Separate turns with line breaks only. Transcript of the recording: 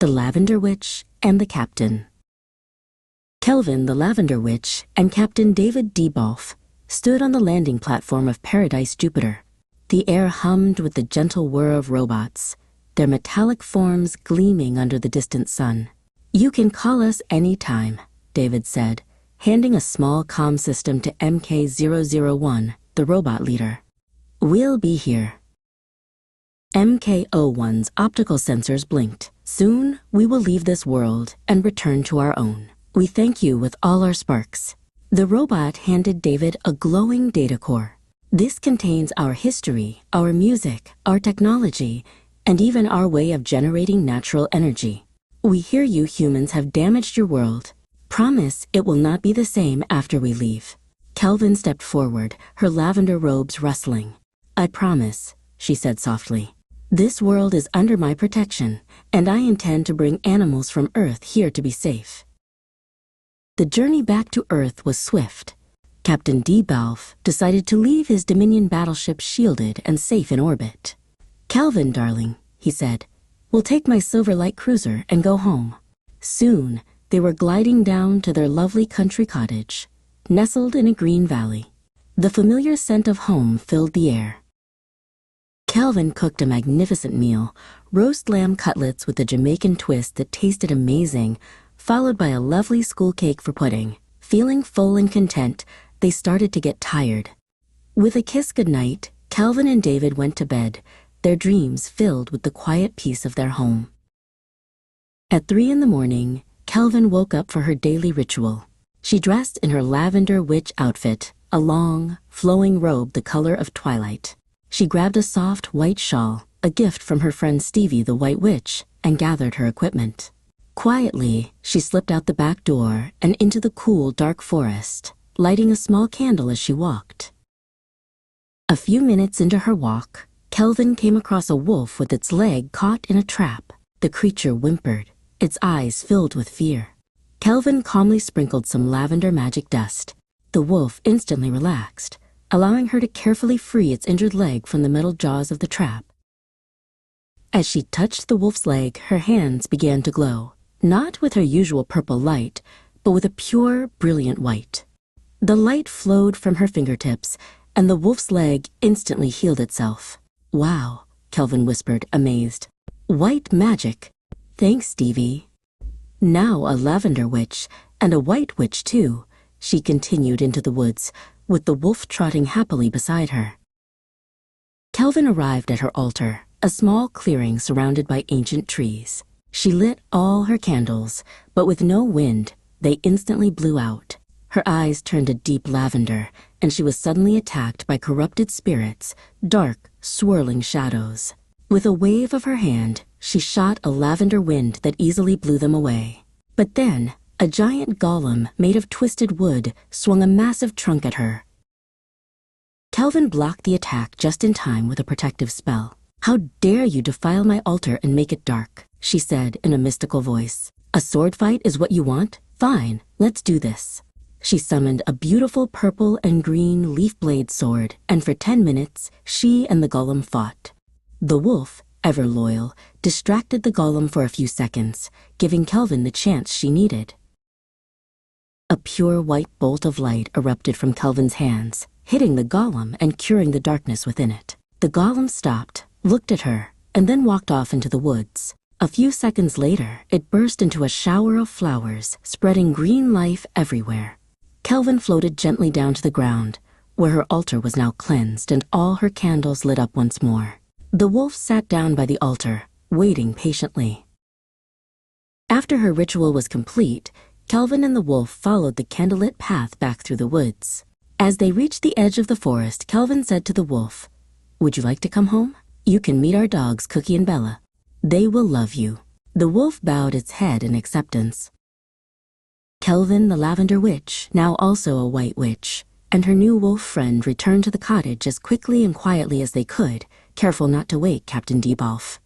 The Lavender Witch and the Captain. Kelvin, the Lavender Witch, and Captain David Debalf stood on the landing platform of Paradise Jupiter. The air hummed with the gentle whir of robots, their metallic forms gleaming under the distant sun. "You can call us any time," David said, handing a small comm system to MK-001, the robot leader. "We'll be here." MK-01's optical sensors blinked. "Soon, we will leave this world and return to our own. We thank you with all our sparks." The robot handed David a glowing data core. "This contains our history, our music, our technology, and even our way of generating natural energy. We hear you humans have damaged your world. Promise it will not be the same after we leave." Kelvin stepped forward, her lavender robes rustling. "I promise," she said softly. "This world is under my protection, and I intend to bring animals from Earth here to be safe." The journey back to Earth was swift. Captain Debalf decided to leave his Dominion battleship shielded and safe in orbit. "Kelvin, darling," he said, "we'll take my silver light cruiser and go home." Soon, they were gliding down to their lovely country cottage, nestled in a green valley. The familiar scent of home filled the air. Kelvin cooked a magnificent meal, roast lamb cutlets with a Jamaican twist that tasted amazing, followed by a lovely school cake for pudding. Feeling full and content, they started to get tired. With a kiss goodnight, Kelvin and David went to bed, their dreams filled with the quiet peace of their home. At 3 in the morning, Kelvin woke up for her daily ritual. She dressed in her lavender witch outfit, a long, flowing robe the color of twilight. She grabbed a soft white shawl, a gift from her friend Stevie the White Witch, and gathered her equipment. Quietly, she slipped out the back door and into the cool, dark forest, lighting a small candle as she walked. A few minutes into her walk, Kelvin came across a wolf with its leg caught in a trap. The creature whimpered, its eyes filled with fear. Kelvin calmly sprinkled some lavender magic dust. The wolf instantly relaxed, allowing her to carefully free its injured leg from the metal jaws of the trap. As she touched the wolf's leg, her hands began to glow, not with her usual purple light, but with a pure, brilliant white. The light flowed from her fingertips, and the wolf's leg instantly healed itself. "Wow," Kelvin whispered, amazed. "White magic. Thanks, Stevie." Now a lavender witch, and a white witch too, she continued into the woods, with the wolf trotting happily beside her. Kelvin arrived at her altar, a small clearing surrounded by ancient trees. She lit all her candles, but with no wind, they instantly blew out. Her eyes turned a deep lavender, and she was suddenly attacked by corrupted spirits, dark, swirling shadows. With a wave of her hand, she shot a lavender wind that easily blew them away. But then, a giant golem made of twisted wood swung a massive trunk at her. Kelvin blocked the attack just in time with a protective spell. "How dare you defile my altar and make it dark," she said in a mystical voice. "A sword fight is what you want? Fine, let's do this." She summoned a beautiful purple and green leaf blade sword, and for 10 minutes, she and the golem fought. The wolf, ever loyal, distracted the golem for a few seconds, giving Kelvin the chance she needed. A pure white bolt of light erupted from Kelvin's hands, hitting the golem and curing the darkness within it. The golem stopped, looked at her, and then walked off into the woods. A few seconds later, it burst into a shower of flowers, spreading green life everywhere. Kelvin floated gently down to the ground, where her altar was now cleansed and all her candles lit up once more. The wolf sat down by the altar, waiting patiently. After her ritual was complete, Kelvin and the wolf followed the candlelit path back through the woods. As they reached the edge of the forest, Kelvin said to the wolf, "Would you like to come home? You can meet our dogs, Cookie and Bella. They will love you." The wolf bowed its head in acceptance. Kelvin, the Lavender Witch, now also a White Witch, and her new wolf friend returned to the cottage as quickly and quietly as they could, careful not to wake Captain Debalf.